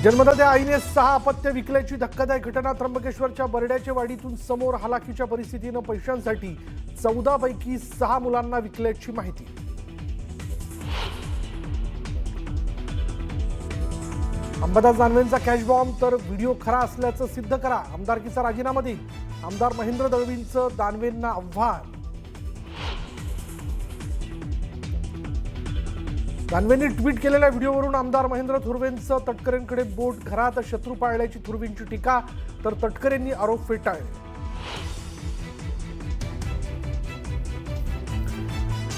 जन्मदात्या आईने 6 अपत्य विकल्याची धक्कादायक घटना त्र्यंबकेश्वरच्या बर्ड्याच्या वाडीतून समोर. हालाकीच्या परिस्थितीनं पैशांसाठी 14 पैकी 6 मुलांना विकल्याची माहिती. अंबादास दानवेंचा कॅश बॉम्ब तर व्हिडिओ खरा असल्याचं सिद्ध करा. आमदारकीचा राजीनामा देईल. आमदार महेंद्र दळवींचं दानवेंना आव्हान. दानवेंनी ट्विट केलेल्या व्हिडिओवरून आमदार महेंद्र थोरवेंचं तटकरेंकडे बोट. घरात शत्रू पाळल्याची थोरवेंची टीका, तर तटकरेंनी आरोप फेटाळले.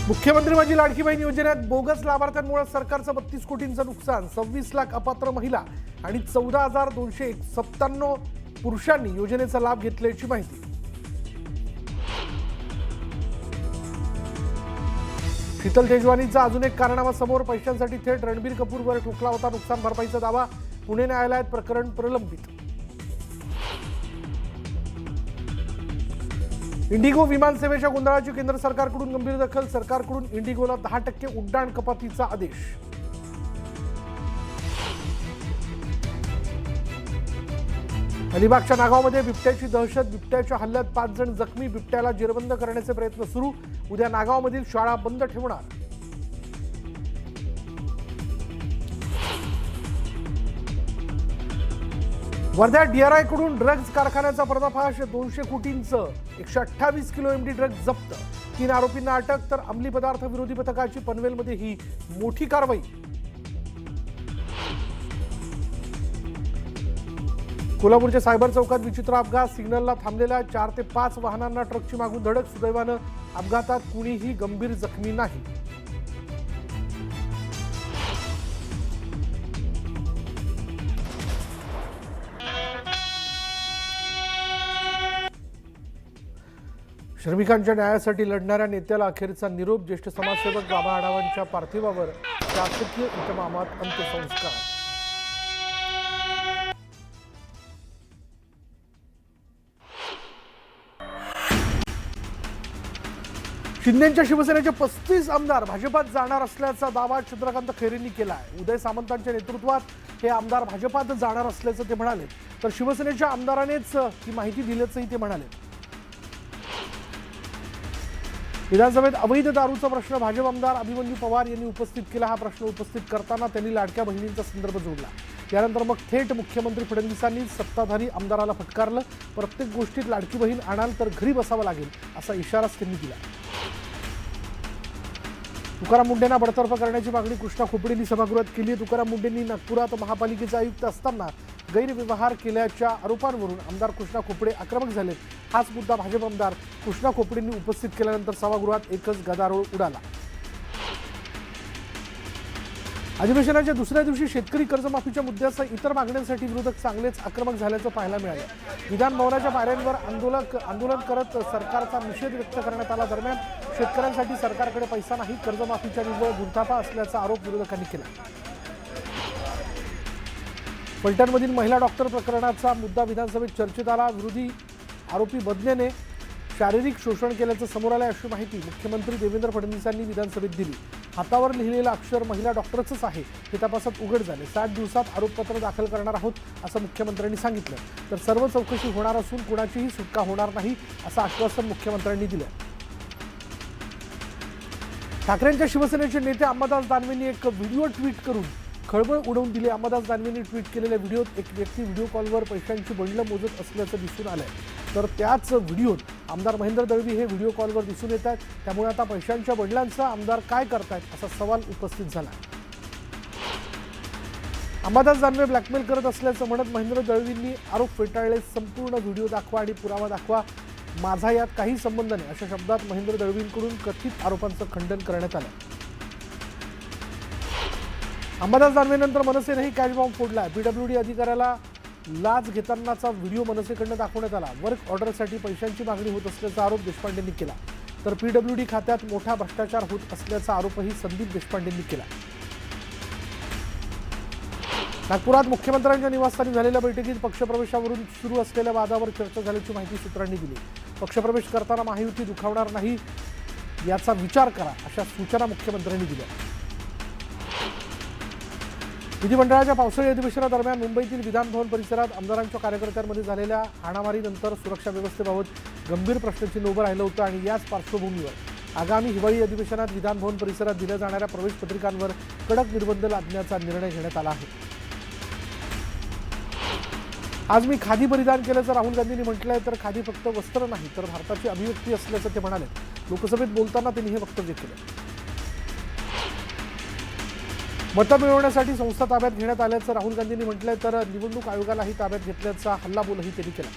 मुख्यमंत्री माझी लाडकी बहीण योजनेत बोगस लाभार्थ्यांमुळे सरकारचं 32 कोटींचं नुकसान. 26 लाख अपात्र महिला आणि 14,297 पुरुषांनी योजनेचा लाभ घेतल्याची माहिती. शीतल तेजवानीचा अजून एक कारनामा समोर. पैशांसाठी थेट रणबीर कपूरवर ठोकला होता नुकसान भरपाईचा दावा. पुणे न्यायालयात प्रकरण प्रलंबित. इंडिगो विमान सेवेच्या गोंधळाची केंद्र सरकारकडून गंभीर दखल. सरकारकडून इंडिगोला 10% उड्डाण कपातीचा आदेश. अलिबागच्या नागावमध्ये बिबट्याची दहशत. बिबट्याच्या हल्ल्यात 5 जण जखमी. बिबट्याला जेरबंद करण्याचे प्रयत्न सुरू. उद्या नागावमधील शाळा बंद ठेवणार. वर्धा DRI कडून ड्रग्ज कारखान्याचा पर्दाफाश. 200 कोटींचं 128 किलो MD ड्रग्ज जप्त. 3 आरोपींना अटक. तर अंमली पदार्थ विरोधी पथकाची पनवेलमध्ये ही मोठी कारवाई. कोल्हापूरच्या सायबर चौकात विचित्र अपघात. सिग्नलला थांबलेल्या 4 ते 5 वाहनांना ट्रकची मागून धडक. सुदैवानं अपघातात कुणीही गंभीर जखमी नाही. श्रमिकांच्या न्यायासाठी लढणाऱ्या नेत्याला अखेरचा निरोप. ज्येष्ठ समाजसेवक बाबा आढावांच्या पार्थिवावर शासकीय इतमामात अंत्यसंस्कार. शिंदेच्या शिवसेनेचे 35 आमदार भाजपात जाणार असल्याचा दावा चंद्रकांत खैरेंनी केला आहे. उदय सामंतांच्या नेतृत्वात हे आमदार भाजपात जाणार असल्याचं ते म्हणाले. तर शिवसेनेच्या आमदारानेच ही माहिती दिल्याचंही ते म्हणाले. विधानसभेत अवैध दारूचा प्रश्न भाजप आमदार अभिमन्यू पवार यांनी उपस्थित केला. हा प्रश्न उपस्थित करताना त्यांनी लाडक्या बहिणींचा संदर्भ जोडला. यानंतर मग थेट मुख्यमंत्री फडणवीसांनी सत्ताधारी आमदाराला फटकारलं. प्रत्येक गोष्टीत लाडकी बहीण आणाल तर घरी बसावं लागेल असा इशाराच त्यांनी दिला. तुकाराम मुंढेंना बडतर्फ करण्याची मागणी कृष्णा खोपडेंनी सभागृहात केली आहे. तुकाराम मुंढेंनी नागपुरात महापालिकेचे आयुक्त असताना गैरव्यवहार केल्याच्या आरोपांवरून आमदार कृष्णा खोपडे आक्रमक झाले. हाच मुद्दा भाजप आमदार कृष्णा खोपडेंनी उपस्थित केल्यानंतर सभागृहात एकच गदारोळ उडाला. अधिवेशनाच्या दुसऱ्या दिवशी शेतकरी कर्जमाफीच्या मुद्द्यासह इतर मागण्यांसाठी विरोधक चांगलेच आक्रमक झाल्याचं पाहायला मिळालं. विधान भवनाच्या पायऱ्यांवर आंदोलन करत सरकारचा निषेध व्यक्त करण्यात आला. दरम्यान शेतकऱ्यांसाठी सरकारकडे पैसा नाही, कर्जमाफीच्या निव्वळ गुंताफा असल्याचा आरोप विरोधकांनी केला. फलटणमधील महिला डॉक्टर प्रकरणाचा मुद्दा विधानसभेत चर्चेत आला. विरोधी आरोपी बदनेने शारीरिक शोषण केल्याचं समोर आलं अशी माहिती मुख्यमंत्री देवेंद्र फडणवीसांनी विधानसभेत दिली. हातावर लिहिलेलं अक्षर महिला डॉक्टरचंच आहे हे तपासात उघड झाले. 60 दिवसात आरोपपत्र दाखल करणार आहोत असं मुख्यमंत्र्यांनी सांगितलं. तर सर्व चौकशी होणार असून कुणाचीही सुटका होणार नाही असं आश्वासन मुख्यमंत्र्यांनी दिलं. ठाकरेंच्या शिवसेनेचे नेते अंबादास दानवेंनी एक व्हिडिओ ट्विट करून खळबळ उडवून दिली. अंबादास दानवेंनी ट्विट केलेल्या व्हिडिओत एक व्यक्ती व्हिडिओ कॉलवर पैशांची बंडलं मोजत असल्याचं दिसून आलंय. तर त्याच व्हिडिओत आमदार महेंद्र दळवी हे व्हिडिओ कॉलवर दिसून येत आहेत. त्यामुळे आता पैशांच्या बंडलांचा आमदार काय करतायत असा सवाल उपस्थित झाला. अंबादास दानवे ब्लॅकमेल करत असल्याचं म्हणत महेंद्र दळवींनी आरोप फेटाळले. संपूर्ण व्हिडिओ दाखवा आणि पुरावा दाखवा, माझा यात काही संबंध नाही अशा शब्दात महेंद्र दळवींकडून कथित आरोपांचं खंडन करण्यात आलं. अंबादास दानवेनंतर मनसेनेही कॅश बॉम्ब फोडला. PWD अधिकाऱ्याला लाच घेतानाचा व्हिडिओ मनसेकडनं दाखवण्यात आला. वर्क ऑर्डरसाठी पैशांची मागणी होत असल्याचा आरोप देशपांडेंनी केला. तर PWD खात्यात मोठा भ्रष्टाचार होत असल्याचा आरोपही संदीप देशपांडेंनी केला. नागपुरात मुख्यमंत्र्यांच्या निवासस्थानी झालेल्या बैठकीत पक्षप्रवेशावरून सुरू असलेल्या वादावर चर्चा झाल्याची माहिती सूत्रांनी दिली. पक्षप्रवेश करताना महायुती दुखावणार नाही याचा विचार करा अशा सूचना मुख्यमंत्र्यांनी दिल्या. विधिमंडळाच्या पावसाळी अधिवेशनादरम्यान मुंबईतील विधान भवन परिसरात आमदारांच्या कार्यकर्त्यांमध्ये झालेल्या हाणामारीनंतर सुरक्षा व्यवस्थेबाबत गंभीर प्रश्नचिन्ह उभं राहिलं होतं आणि याच पार्श्वभूमीवर आगामी हिवाळी अधिवेशनात विधान भवन परिसरात दिल्या जाणाऱ्या प्रवेश पत्रिकांवर कडक निर्बंध लादण्याचा निर्णय घेण्यात आला आहे। आज मी खादी परिधान केल्याचं राहुल गांधींनी म्हटलंय, तर खादी फक्त वस्त्र नाही तर भारताची अभिव्यक्ती असल्याचं ते म्हणाले। लोकसभेत बोलताना त्यांनी हे वक्तव्य केलं। मतं मिळवण्यासाठी संस्था ताब्यात घेण्यात आल्याचं राहुल गांधींनी म्हटलंय, तर निवडणूक आयोगालाही ताब्यात घेतल्याचा हल्लाबोलही त्यांनी केला।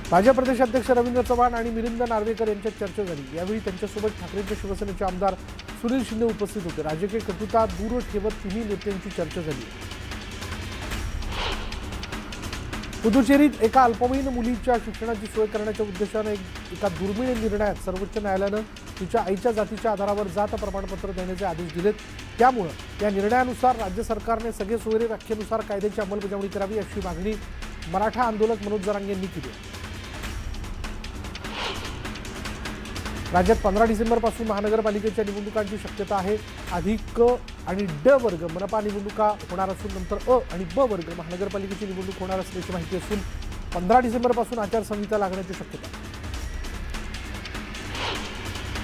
भाजप प्रदेशाध्यक्ष रवींद्र चव्हाण आणि मिलिंद नार्वेकर यांच्यात चर्चा झाली। यावेळी त्यांच्यासोबत ठाकरेंच्या शिवसेनेचे आमदार सुनील शिंदे उपस्थित होते। राजकीय कटुता दूर ठेवत तिन्ही नेत्यांची चर्चा झाली। पुदुचेरीत एका अल्पवयीन मुलीच्या शिक्षणाची सोय करण्याच्या उद्देशाने एका दुर्मिळ निर्णयात सर्वोच्च न्यायालयानं तिच्या आईच्या जातीच्या आधारावर जात प्रमाणपत्र देण्याचे आदेश दिलेत। त्यामुळे या निर्णयानुसार राज्य सरकारने सगळे सोयरे व्याख्येनुसार कायद्याची अंमलबजावणी करावी अशी मागणी मराठा आंदोलक मनोज जरांगे यांनी केली। राज्यात 15 डिसेंबरपासून महानगरपालिकेच्या निवडणुकांची शक्यता आहे। आधी क आणि ड वर्ग मनपा निवडणुका होणार असून नंतर अ आणि ब वर्ग महानगरपालिकेची निवडणूक होणार असल्याची माहिती असून 15 डिसेंबरपासून आचारसंहिता लागण्याची शक्यता आहे।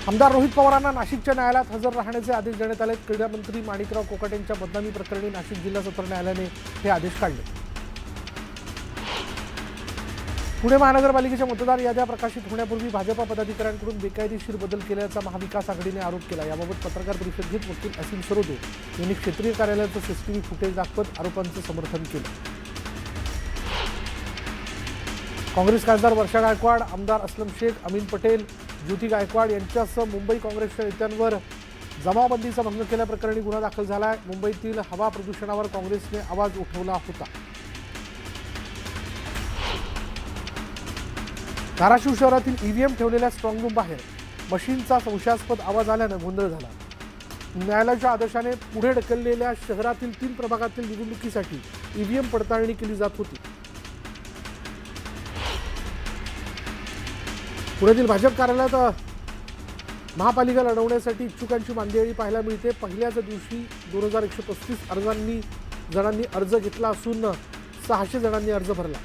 आमदार रोहित पवारांना नाशिकच्या न्यायालयात हजर राहण्याचे आदेश देण्यात आले। क्रीडा मंत्री माणिकराव कोकाटेंच्या बदनामी प्रकरणी नाशिक जिल्हा सत्र न्यायालयाने हे आदेश काढले। पुणे महानगरपालिकेच्या मतदार याद्या प्रकाशित होण्यापूर्वी भाजपा पदाधिकाऱ्यांकडून बेकायदेशीर बदल केल्याचा महाविकास आघाडीने आरोप केला। याबाबत पत्रकार परिषद घेत वकील असीम सरोदे यांनी क्षेत्रीय कार्यालयाचं सीसीटीव्ही फुटेज दाखवत आरोपांचं समर्थन केलं। काँग्रेस खासदार वर्षा गायकवाड, आमदार असलम शेख, अमीन पटेल, ज्योती गायकवाड यांच्यासह मुंबई काँग्रेसच्या नेत्यांवर जमावबंदीचा भंग केल्याप्रकरणी गुन्हा दाखल झाला। मुंबईतील हवा प्रदूषणावर काँग्रेसने आवाज उठवला होता। धाराशिव शहरातील ईव्हीएम ठेवलेल्या स्ट्रॉंग रूम बाहेर मशीनचा संशयास्पद आवाज आल्यानं गोंधळ झाला। न्यायालयाच्या आदेशाने पुढे ढकललेल्या शहरातील 3 प्रभागातील निवडणुकीसाठी ईव्हीएम पडताळणी केली जात होती। पुण्यातील भाजप कार्यालयात महापालिका लढवण्यासाठी इच्छुकांची मांदियाळी पाहायला मिळते। पहिल्याच दिवशी 2135 जणांनी अर्ज घेतला असून 600 जणांनी अर्ज भरला।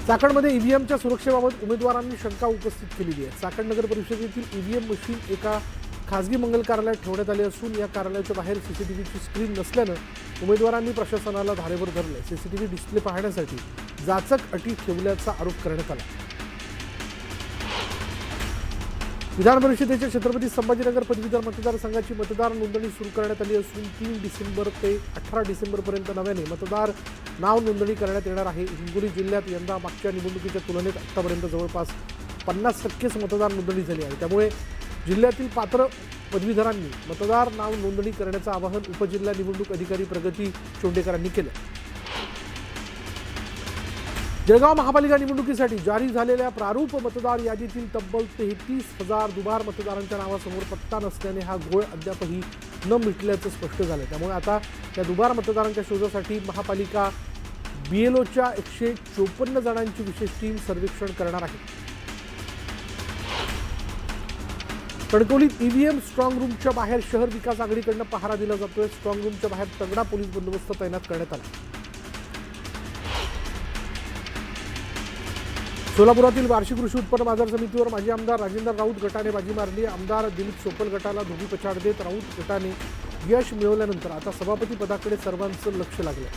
चाकणमध्ये ईव्हीएमच्या सुरक्षेबाबत उमेदवारांनी शंका उपस्थित केलेली आहे। चाकण नगर परिषदेतील ईव्हीएम मशीन एका खासगी मंगल कार्यालयात ठेवण्यात आले असून या कार्यालयाच्या बाहेर सीसीटीव्हीची स्क्रीन नसल्यानं उमेदवारांनी प्रशासनाला धारेवर धरले। सीसीटीव्ही डिस्प्ले पाहण्यासाठी जाचक अटी ठेवल्याचा आरोप करण्यात आला। विधान परिषदेच्या छत्रपती संभाजीनगर पदवीधर मतदारसंघाची मतदार नोंदणी सुरू करण्यात आली असून 3 डिसेंबर ते 18 डिसेंबरपर्यंत नव्याने मतदार नाव नोंदणी करण्यात येणार आहे। हिंगोली जिल्ह्यात यंदा मागच्या निवडणुकीच्या तुलनेत आतापर्यंत जवळपास 50% मतदार नोंदणी झाली आहे। त्यामुळे जिल्ह्यातील पात्र पदवीधरांनी मतदार नाव नोंदणी करण्याचं आवाहन उपजिल्हा निवडणूक अधिकारी प्रगती चोंडेकरांनी केलं। जळगाव महापालिका निवडणुकीसाठी जारी झालेल्या प्रारूप मतदार यादीतील तब्बल 33,000 दुबार मतदारांच्या नावासमोर पत्ता नसल्याने हा घोळ अद्यापही न मिटल्याचं स्पष्ट झालं। त्यामुळे आता या दुबार मतदारांच्या शोधासाठी महापालिका बीएलओच्या 154 जणांची विशेष टीम सर्वेक्षण करणार आहे। कणकवलीत ईव्हीएम स्ट्रॉंग रूमच्या बाहेर शहर विकास आघाडीकडून पहारा दिला जातोय। स्ट्रॉंग रूमच्या बाहेर तगडा पोलीस बंदोबस्त तैनात करण्यात आला। सोलापुरातील वार्षिक कृषी उत्पन्न बाजार समितीवर माजी आमदार राजेंद्र राऊत गटाने बाजी मारली। आमदार दिलीप सोपल गटाला धोबी पछाड देत राऊत गटाने यश मिळवल्यानंतर आता सभापती पदाकडे सर्वांचं लक्ष लागलं।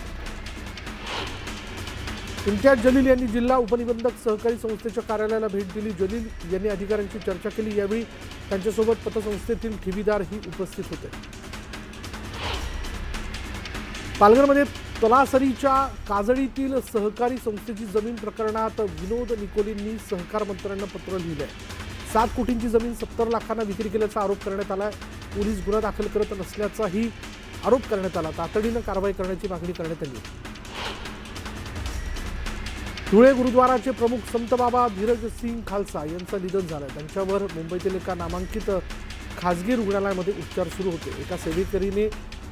इम्तियाज जलील यांनी जिल्हा उपनिबंधक सहकारी संस्थेच्या कार्यालयाला भेट दिली। जलील यांनी अधिकाऱ्यांशी चर्चा केली। यावेळी त्यांच्यासोबत पतसंस्थेतील ठेवीदारही उपस्थित होते। पालघरमध्ये तलासरीच्या काजळीतील सहकारी संस्थेची जमीन प्रकरणात विनोद निकोलींनी सहकार मंत्र्यांना पत्र लिहिलं आहे। 7 कोटींची जमीन 70 लाखांना विक्री केल्याचा आरोप करण्यात आला। पोलीस गुन्हा दाखल करत नसल्याचाही आरोप करण्यात आला। तातडीनं कारवाई करण्याची मागणी करण्यात आली। धुळे गुरुद्वाराचे प्रमुख संत बाबा धीरज सिंग खालसा यांचं निधन झालं। त्यांच्यावर मुंबईतील एका नामांकित खासगी रुग्णालयामध्ये उपचार सुरू होते। एका सेवेकरीने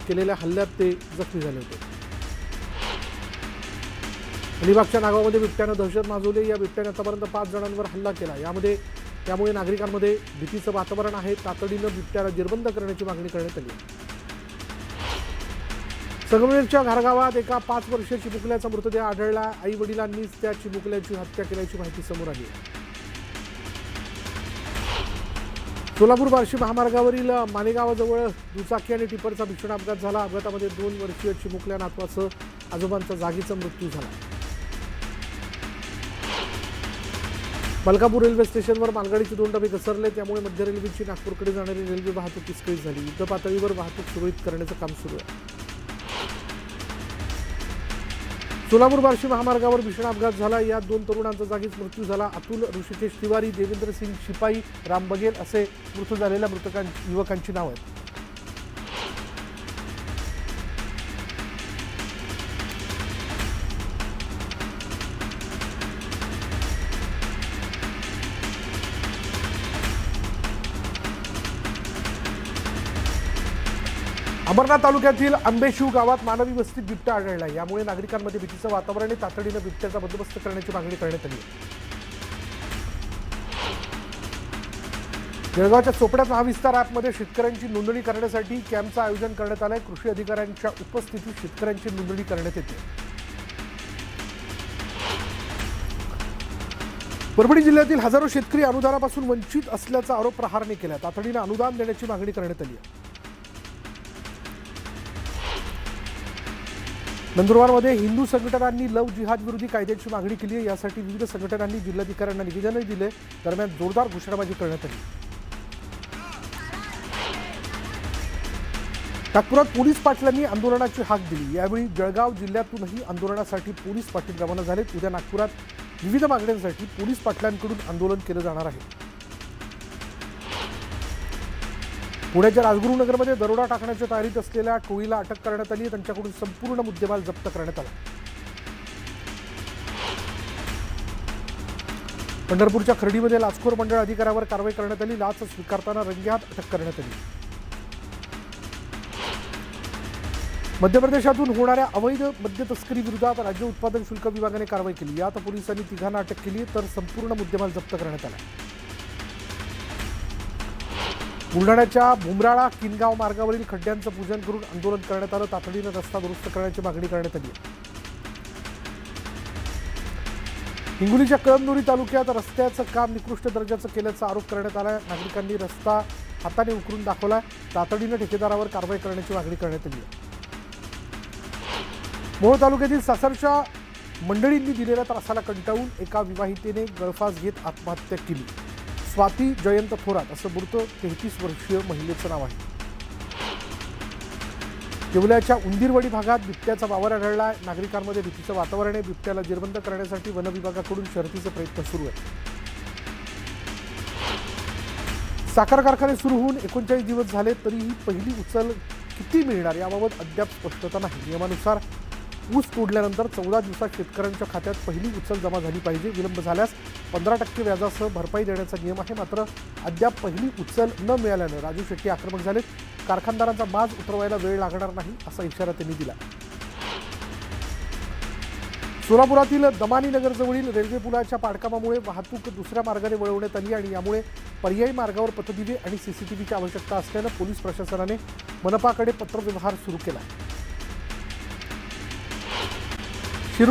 केलेल्या हल्ल्यात ते जखमी झाले होते। अलिबागच्या नागावमध्ये बिबट्यानं दहशत माजवली। या बिबट्याने आतापर्यंत 5 जणांवर हल्ला केला। यामध्ये त्यामुळे नागरिकांमध्ये भीतीचं वातावरण आहे. तातडीनं बिबट्याला जेरबंद करण्याची मागणी करण्यात आली आहे. संगमनेरच्या घारगावात एका 5 वर्षीय चिमुकल्याचा मृतदेह आढळला. आई वडिलांनीच त्या चिमुकल्याची हत्या केल्याची माहिती समोर आली आहे. सोलापूर बार्शी महामार्गावरील मानेगावाजवळ दुचाकी आणि टिपरचा भीषण अपघात झाला. अपघातामध्ये 2 वर्षीय चिमुकल्या नातवासह आजोबांचा जागीचा मृत्यू झाला. मलकापूर रेल्वे स्टेशनवर मालगाडीचे 2 डबे घसरले. त्यामुळे मध्य रेल्वेची नागपूरकडे जाणारी रेल्वे वाहतूक विस्कळीत झाली. युद्ध पातळीवर वाहतूक सुरळीत करण्याचं काम सुरू आहे. सोलापूर बार्शी महामार्गावर भीषण अपघात झाला. यात 2 तरुणांचा जागीच मृत्यू झाला. अतुल ऋषिकेश तिवारी, देवेंद्र सिंग शिपाई, राम बघेल असे मृत झालेल्या युवकांची नाव आहेत. अंबरनाथ तालुक्यातील आंबेशिव गावात मानवी वस्तीत बिबट्या आढळला. यामुळे नागरिकांमध्ये भीतीचं वातावरण आहे. तातडीनं बिबट्याचा बंदोबस्त करण्याची मागणी करण्यात आली आहे. जळगावच्या चोपड्यात महाविस्तार ॲपमध्ये शेतकऱ्यांची नोंदणी करण्यासाठी कॅम्पचं आयोजन करण्यात आलंय. कृषी अधिकाऱ्यांच्या उपस्थितीत शेतकऱ्यांची नोंदणी करण्यात येते. परभणी जिल्ह्यातील हजारो शेतकरी अनुदानापासून वंचित असल्याचा आरोप प्रहारने केला. तातडीनं अनुदान देण्याची मागणी करण्यात आली आहे. नंदुरबारमध्ये हिंदू संघटनांनी लव जिहाद विरोधी कायद्याची मागणी केली आहे. यासाठी विविध संघटनांनी जिल्हाधिकाऱ्यांना निवेदनही दिले. दरम्यान जोरदार घोषणाबाजी करण्यात आली. नागपुरात पोलीस पाटलांनी आंदोलनाची हाक दिली. यावेळी जळगाव जिल्ह्यातूनही आंदोलनासाठी पोलीस पाटील रवाना झालेत. उद्या नागपुरात विविध मागण्यांसाठी पोलीस पाटलांकडून आंदोलन केलं जाणार आहे. पुण्याच्या राजगुरुनगरमध्ये दरोडा टाकण्याच्या तयारीत असलेल्या टोळीला अटक करण्यात आली. त्यांच्याकडून संपूर्ण मुद्देमाल जप्त करण्यात आला. पंढरपूरच्या खर्डीमध्ये लाचखोर मंडळ अधिकाऱ्यावर कारवाई करण्यात आली. लाच स्वीकारताना रंगेहात अटक करण्यात आली. मध्य प्रदेशातून होणाऱ्या अवैध मद्य तस्करी विरोधात राज्य उत्पादन शुल्क विभागाने कारवाई केली. यात पोलिसांनी 3 अटक केली तर संपूर्ण मुद्देमाल जप्त करण्यात आला. बुलढाण्याच्या भुमराळा किनगाव मार्गावरील खड्ड्यांचं पूजन करून आंदोलन करण्यात आलं. तातडीनं रस्ता दुरुस्त करण्याची मागणी करण्यात आली. हिंगोलीच्या कळमनुरी तालुक्यात रस्त्याचं काम निकृष्ट दर्जाचं केल्याचा आरोप करण्यात आला. नागरिकांनी रस्ता हाताने उकरून दाखवला. तातडीनं ठेकेदारावर कारवाई करण्याची मागणी करण्यात आली. मोहोळ तालुक्यातील सासरच्या मंडळींनी दिलेल्या त्रासाला कंटाळून एका विवाहितेने गळफास घेत आत्महत्या केली. स्वाती जयंत थोरात असं मृत 33 वर्षीय महिलेचं नाव आहे. येवल्याच्या उंदीरवाडी भागात बिबट्याचा वावर आढळला. नागरिकांमध्ये भीतीचं वातावरण आहे. बिबट्याला जेरबंद करण्यासाठी वन विभागाकडून शर्थीचे प्रयत्न सुरू आहेत. साखर कारखाने सुरू होऊन 39 दिवस झाले तरीही पहिली उचल किती मिळणार याबाबत अद्याप स्पष्टता नाही. नियमानुसार ऊस तोडल्यानंतर 14 दिवसात शेतकऱ्यांच्या खात्यात पहिली उचल जमा झाली पाहिजे. विलंब झाल्यास 15% व्याजासह भरपाई देण्याचा नियम आहे. मात्र अद्याप पहिली उचल न मिळाल्यानं राजू शेट्टी आक्रमक झालेत. कारखानदारांचा माज उतरवायला वेळ लागणार नाही असा इशारा त्यांनी दिला. सोलापुरातील दमानी नगरजवळील रेल्वे पुलाच्या पाडकामामुळे वाहतूक दुसऱ्या मार्गाने वळवण्यात आली आणि यामुळे पर्यायी मार्गावर पथदिवे आणि CCTVची आवश्यकता असल्यानं पोलीस प्रशासनाने मनपाकडे पत्रव्यवहार सुरू केला.